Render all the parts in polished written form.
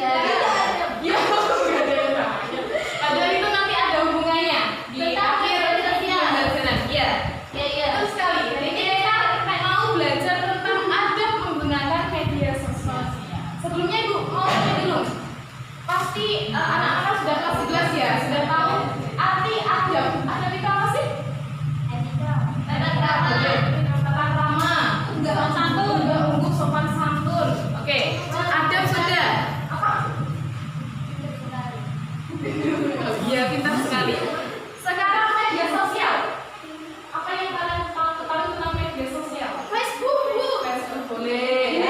Tidak ada. Ya, nggak ada yang namanya. Padahal itu nanti ada hubungannya di akhir pembelajaran. Iya. Iya. Terus sekali. Hari ini kita mau belajar tentang adab menggunakan media sosial. Sebelumnya Ibu mau tanya dulu. Pasti anak-anak sudah kelas 11 ya, sudah tahu arti adab. Adab itu apa sih? Tata krama. Sopan santun. Sopan santun. Oke. Adab sudah. Apa? Iya, pintar sekali. Sekarang media sosial. Apa yang kalian ketahui tentang media sosial? Facebook, Bu. Facebook boleh.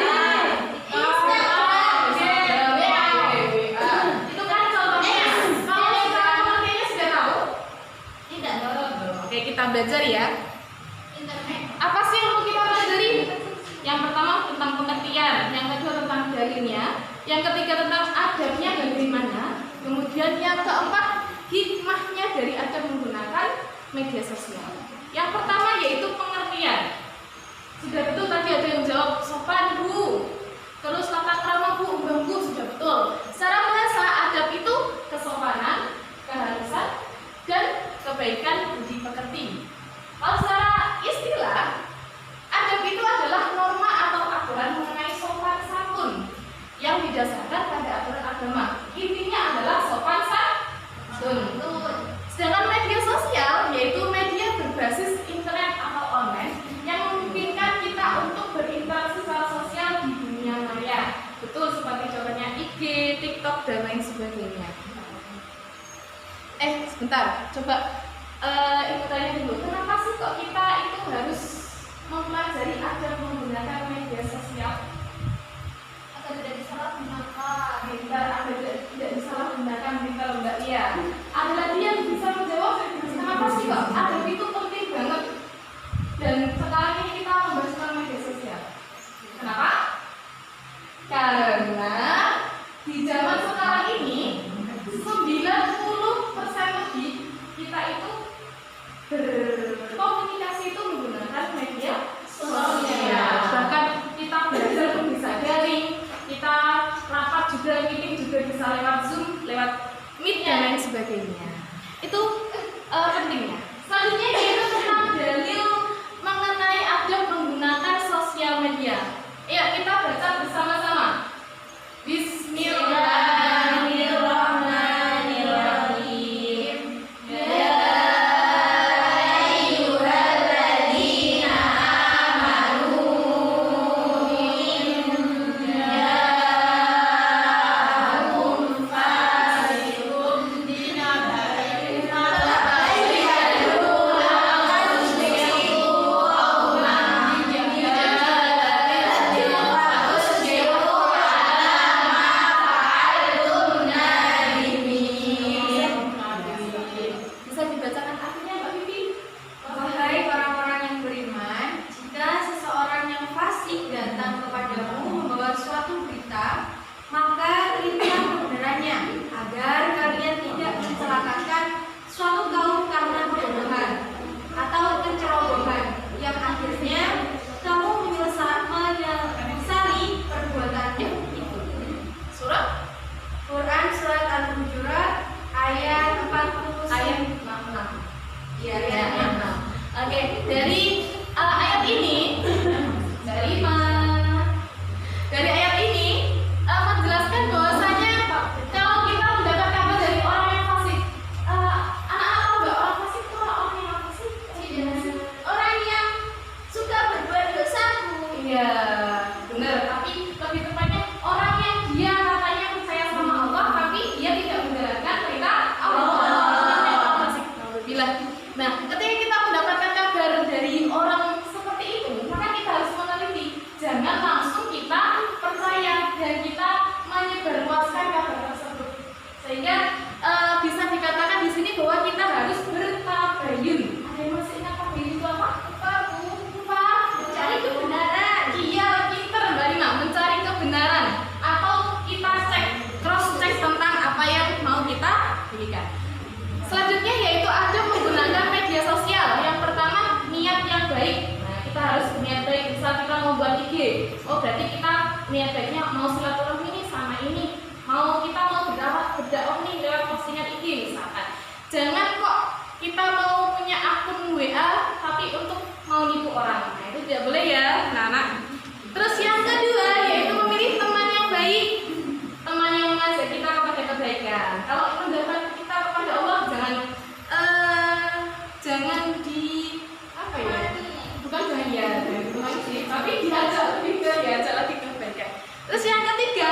Instagram, WA. Itu kan contohnya. Kalau yang cara pengertiannya sudah tahu? Tidak. Oke, kita belajar ya. Internet. Apa sih yang mau kita pelajari? Yang pertama tentang pengertian, yang kedua tentang dalilnya, yang ketiga tentang adabnya bagaimana, kemudian yang keempat hikmahnya dari adab menggunakan media sosial. Yang pertama yaitu pengertian. Sudah betul tadi ada yang jawab sopan Bu, terus tata krama Bu, Bu sudah betul. Secara bahasa adab itu kesopanan, keharusan, dan kebaikan budi pekerti. Kalau secara istilah, adab itu adalah norma atau aturan mengenai sopan santun yang didasarkan pada aturan agama. Intinya adalah sopan santun. Sedangkan media sosial yaitu media berbasis internet atau online yang memungkinkan kita untuk berinteraksi secara sosial di dunia maya. Betul, seperti contohnya IG, TikTok, dan lain sebagainya. Sebentar, coba Ibu tanya dulu, kenapa sih kok kita itu harus mempelajari adab menggunakan media sosial? Agar tidak disalahgunakan. Agar tidak disalahgunakan, kita Mbak Lia. Ada lagi yang bisa menjawab, kenapa sih kok adab itu penting banget? Dan sekarang ini kita membahas tentang media sosial. Kenapa? Karena di zaman sekarang ini 90% lebih kita itu berkomunikasi itu menggunakan media sosial. Bahkan kita belajar pun bisa daring, kita rapat juga, meeting juga bisa lewat Zoom, lewat Meet dan lain sebagainya. Itu pentingnya. Selanjutnya yaitu tentang dalil mengenai adab menggunakan sosial media. Ayo kita baca bersama-sama. Bismillahirrahmanirrahim. Bisa dibacakan artinya Mbak Bibi? Wahai orang-orang yang beriman, jika seseorang yang fasik datang kepadamu membawa suatu berita, maka terimalah kebenarannya, agar kalian tidak mencelakakan suatu kaum karena kebodohan atau kecerobohan, yang akhirnya kamu menyesali perbuatannya itu. Surat Quran Surat Al-Hujurat ayat 40 ayat 66. Iya, Ya, ayat 66. Oke, dari ayat ini dari ayat ini menjelaskan bahwasanya kalau kita mendapat kabar dari orang yang fasik, anak-anak tahu nggak orang fasik itu orang yang fasik? Orang yang suka berbuat dosa. Iya, benar. Tapi lebih tepatnya orang yang dia katanya percaya sama Allah, tapi dia tidak menjalankan perintah Allah. Bila, nah, ketika kita mendapatkan kabar dari orang seperti itu, maka kita harus meneliti. Jangan langsung kita percaya dan kita menyebarluaskan kabar tersebut. Sehingga bisa dikatakan di sini bahwa kita harus bertabayun. Ada yang masih ingat tabayun itu apa? Lupa. Mencari kebenaran. Iya, pinter Mbak Rima, mencari kebenaran. Atau kita cross check tentang apa yang mau kita berikan. Selanjutnya yaitu adab menggunakan media sosial. Yang pertama, niat yang baik. Nah, kita harus niat baik. Misal kita mau buat IG, oh berarti kita niat baiknya mau silaturahmi nih sama ini, kita mau berdakwah nih lewat postingan IG misalkan. Jangan kok kita mau punya akun WA tapi untuk mau nipu orang. Nah, itu tidak boleh ya, anak-anak. Terus yang kedua yaitu memilih teman yang baik, teman yang mengajak kita kepada kebaikan. Kalau mengajak kita kepada Allah jangan di apa ya? Bukan jangan ya, bukan sih, tapi diajak lagi ke kebaikan. Terus yang ketiga,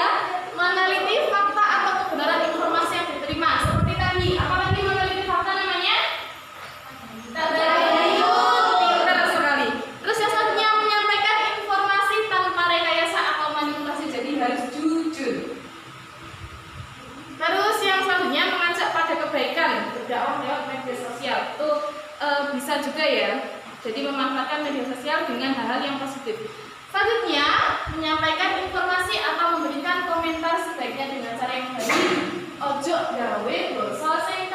meneliti fakta atau kebenaran informasi yang diterima. Seperti tadi, apalagi meneliti fakta namanya? Tabayun, pintar sekali. Terus yang selanjutnya menyampaikan informasi tanpa rekayasa atau manipulasi, jadi harus jujur. Terus yang selanjutnya mengajak pada kebaikan, berdakwah lewat media sosial. Itu bisa juga ya. Jadi memanfaatkan media sosial dengan hal-hal yang positif. Selanjutnya, menyampaikan informasi atau memberikan komentar sebaiknya dengan cara yang baik. Ojo gawe basa sing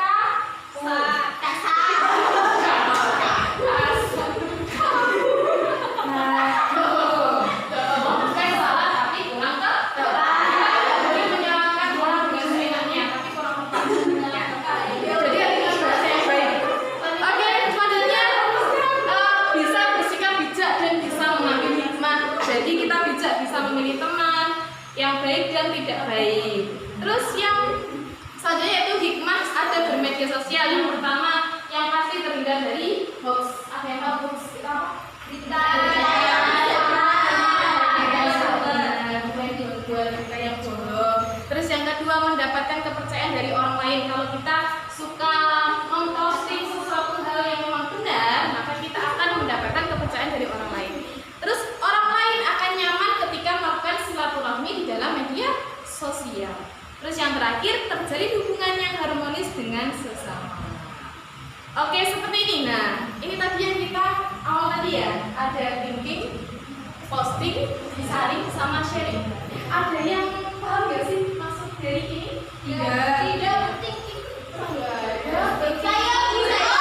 yang baik dan tidak baik. Terus yang selanjutnya yaitu hikmah ada bermedia sosial. Yang pertama yang pasti terhindar dari hoax. Ada yang tahu hoax itu apa? Berita yang bohong. Terus yang kedua mendapatkan kepercayaan dari orang lain. Kalau kita suka memposting sesuatu hal yang memang benar, maka kita akan mendapatkan kepercayaan dari orang lain. Terus orang lain akan nyaman ketika melakukan silaturahmi di dalam media sosial. Terus yang terakhir terjadi hubungan yang harmonis dengan sesama. Oke, seperti ini. Nah, ini tadi yang kita awal tadi ya. Ada thinking, posting, disaring, sama sharing. Ada yang paham nggak sih maksud dari ini? Tidak thinking. Saya bisa.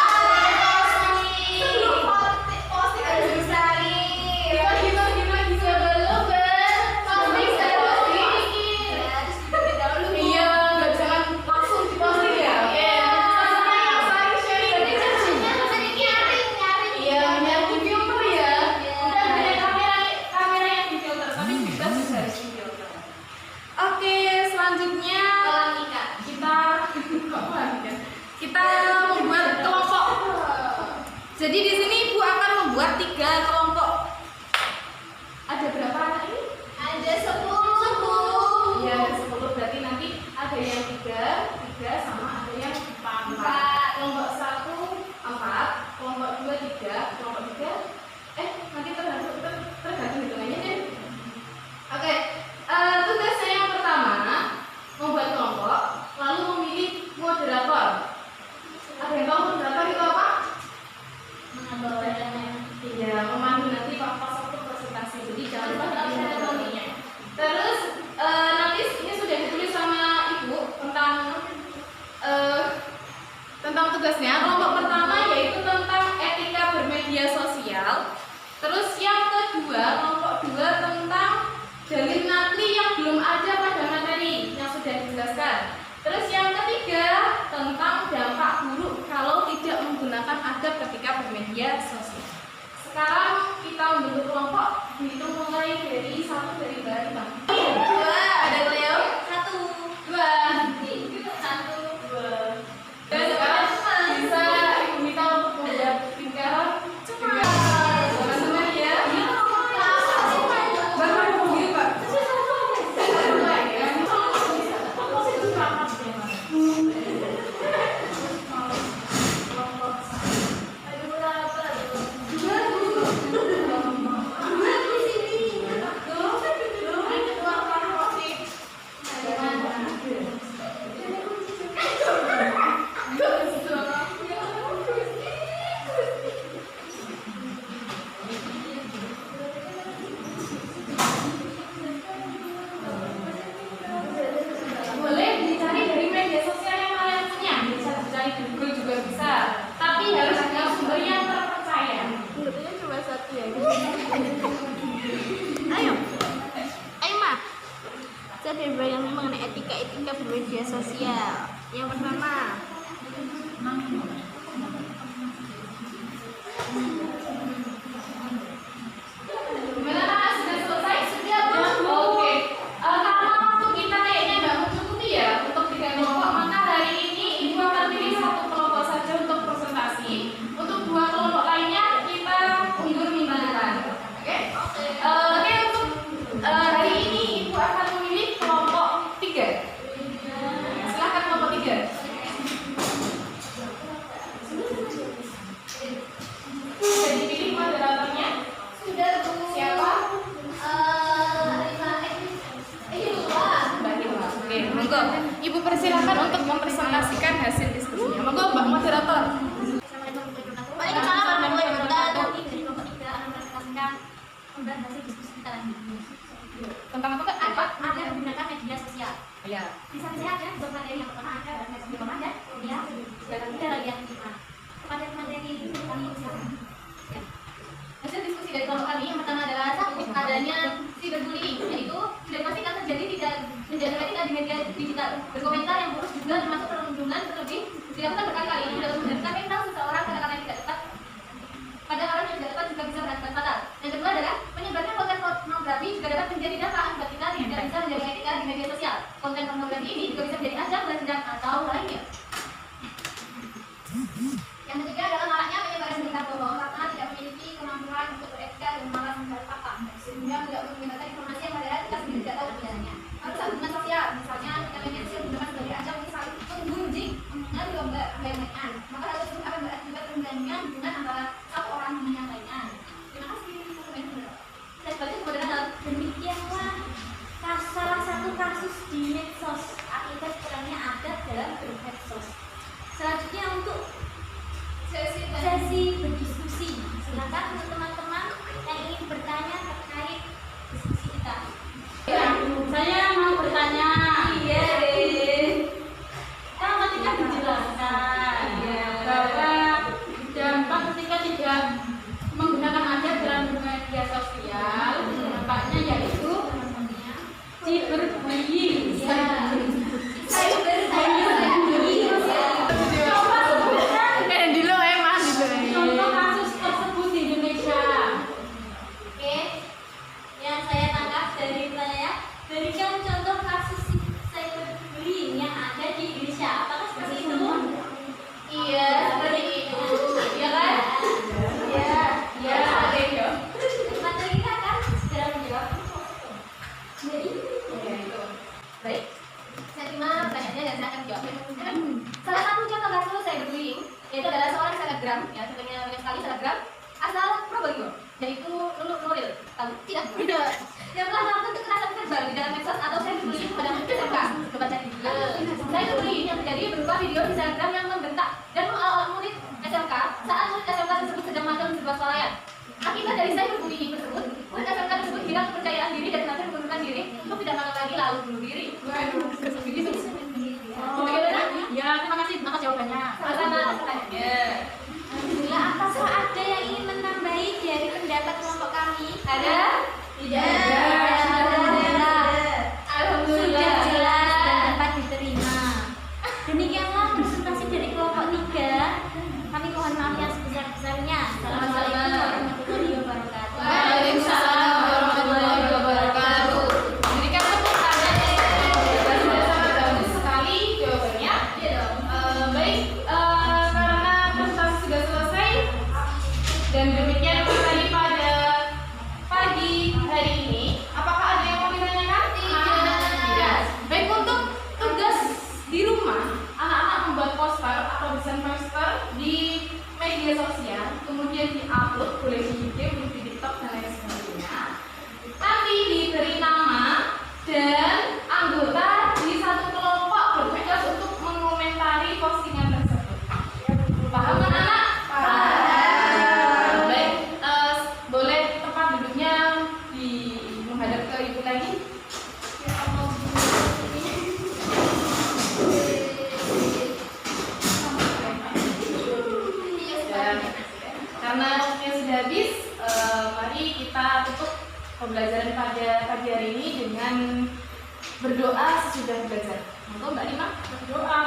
Jadi di sini Ibu akan membuat 3 kelompok. Ada berapa anak ini? Ada 10. Ya, ada 10. Berarti nanti ada yang 3 sama ada yang 4. Kelompok 1 4, kelompok 2 3, kelompok 3 nanti tergantung hitungannya deh. Oke. Tugasnya yang pertama membuat kelompok, lalu memilih moderator. Ada yang tahu moderator itu apa? Iya, memandu nanti pas waktu presentasi. Jadi jangan lupa dipilih metodenya. Terus nanti ini sudah ditulis sama Ibu tentang tugasnya. Kelompok pertama yaitu tentang etika bermedia sosial. Terus yang kedua, kelompok 2 tentang dalil nakli yang belum ada pada materi yang sudah dijelaskan. Terus yang ketiga tentang dampak buruk kalau tidak menggunakan adab ketika bermedia sosial. Sekarang kita membentuk kelompok, dihitung mulai dari 1 dari Mbak Rima. 2, ada Leo. 1, 2, 1, 2. Dan sekarang bisa Ibu minta untuk membuat lingkaran. Cepat. Teman-teman ya. Saya bayang mengenai etika itu etika bermedia sosial. Yang pertama, Gimana Kak? Sudah selesai? Sudah belum? Oke. Karena waktu kita kayaknya nggak mencukupi ya untuk 3 kelompok, maka hari ini Ibu akan pilih 1 kelompok saja untuk presentasi. Untuk 2 kelompok lainnya kita undur minggu depan. Oke? Oke, untuk hari ini Ibu akan memilih kelompok 3. Silakan kelompok 3. Sudah dipilih moderatornya? sudah Bu. Siapa? Mbak Hilma. Oke, monggo. Ibu persilakan untuk mempresentasikan hasil diskusinya. Monggo, Mbak moderator. Waalaikumsalam warahmatullahi wabarakatuh. Dari kelompok 3 akan mempresentasikan membahas hasil diskusi kita lagi. Tentang apa Kak? Ada menggunakan media sosial. Ya. Di samping saya ada untuk materi yang pertama ada metode pemadan, ya, dan tidak lagi yang kelima. Kepada materi kami silakan. Ya. Hasil diskusi dari kelompok kami yang pertama adalah satu adanya cyberbullying, yaitu sudah dipastikan terjadi di media digital. Berkomentar yang buruk juga termasuk perundungan terlebih dilakukan berkali-kali ini dalam menjadikan mental seseorang katakanlah tidak tepat. Pada orang yang tidak tepat juga bisa berakibat fatal. Yang kedua adalah menyebarkan konten pornografi juga dapat menjadi dampak akibat kita tidak bisa menjaga etika di media sosial. Konten pornografi ini juga bisa menjadi ajang belajar atau lainnya. Yang ketiga adalah maraknya penyebaran berita bohong karena tidak memiliki kemampuan untuk beretika dan malas mencari fakta, sehingga tidak menyebarkan informasi yang padahal kita sendiri tidak tahu kebenarannya. Harus hubungan sosial, misalnya ketika media sosial digunakan sebagai ajang untuk saling menggunjing, mengenal lomba penyampaian, maka hal tersebut akan berakibat renggangnya hubungan antara satu orang dengan yang lainnya. Terima kasih. Dan selanjutnya kemudian adalah Demikianlah salah satu kasus di medsos akibat kurangnya adab dalam bermedsos. Selanjutnya untuk sesi berdiskusi, silakan untuk teman-teman yang ingin bertanya terkait diskusi kita. Saya mau bertanya. Iya, Kan ketika dijelaskan bahwa dampak ketika tidak menggunakan adab dalam media sosial, dampaknya yaitu cyberbullying. Contoh kasus tersebut di Indonesia. Oke, yang saya tangkap dari saya, berikan contoh kasus cyberbullying yang ada di Indonesia. Apakah seperti itu? iya, seperti itu, ya kan? Ya, materi kita akan segera menjawab. Jadi, Baik, saya terima pertanyaannya dan saya akan jawab. Salah satu contoh kasus cyberbullying yaitu adalah seorang selebgram, ya contohnya banyak sekali selebgram asal Probolinggo, yaitu Lulu Nuril. Tahu? Tidak. Yang telah melakukan kekerasan verbal di dalam medsos atau cyberbullying kepada murid SMK. Coba cari di Google. Cyberbullying yang terjadi berupa video di selebgram yang membentak dan mengawal murid SMK saat murid SMK tersebut sedang magang di sebuah swalayan. Akibat dari cyberbullying tersebut, murid SMK tersebut hilang kepercayaan diri dan belajar mengundurkan diri untuk tidak magang lagi lalu bunuh diri. Begitu. Bagaimana? Ya, terima kasih atas jawabannya. Sama-sama atas pertanyaannya. alhamdulillah, apakah ada yang ingin menambahi dari pendapat kelompok kami? Ada? Tidak. Alhamdulillah. Sudah jelas dan dapat diterima. Demikianlah presentasi dari kelompok 3. Kami mohon maaf yang sebesar-besarnya. Assalamualaikum warahmatullahi wabarakatuh. Waalaikumsalam warahmatullahi wabarakatuh. Berikan tepuk tangan. Sudah sangat bagus sekali jawabannya. Baik, karena presentasi sudah selesai dan demikian materi pada pagi hari ini. Apakah ada yang mau ditanyakan? Tidak. Baik, untuk tugas di rumah, anak-anak membuat poster atau desain poster di media sosial, kemudian di-upload, boleh di IG, boleh di TikTok dan lain sebagainya. Nanti diberi nama dan anggota di satu kelompok bertugas untuk mengomentari postingan tersebut. Paham anak-anak? Paham. Baik, boleh tempat duduknya di menghadap ke ibu lagi. Dan karena waktunya sudah habis, mari kita tutup pembelajaran pada pagi hari ini dengan berdoa sesudah belajar. Monggo Mbak Lima. Berdoa.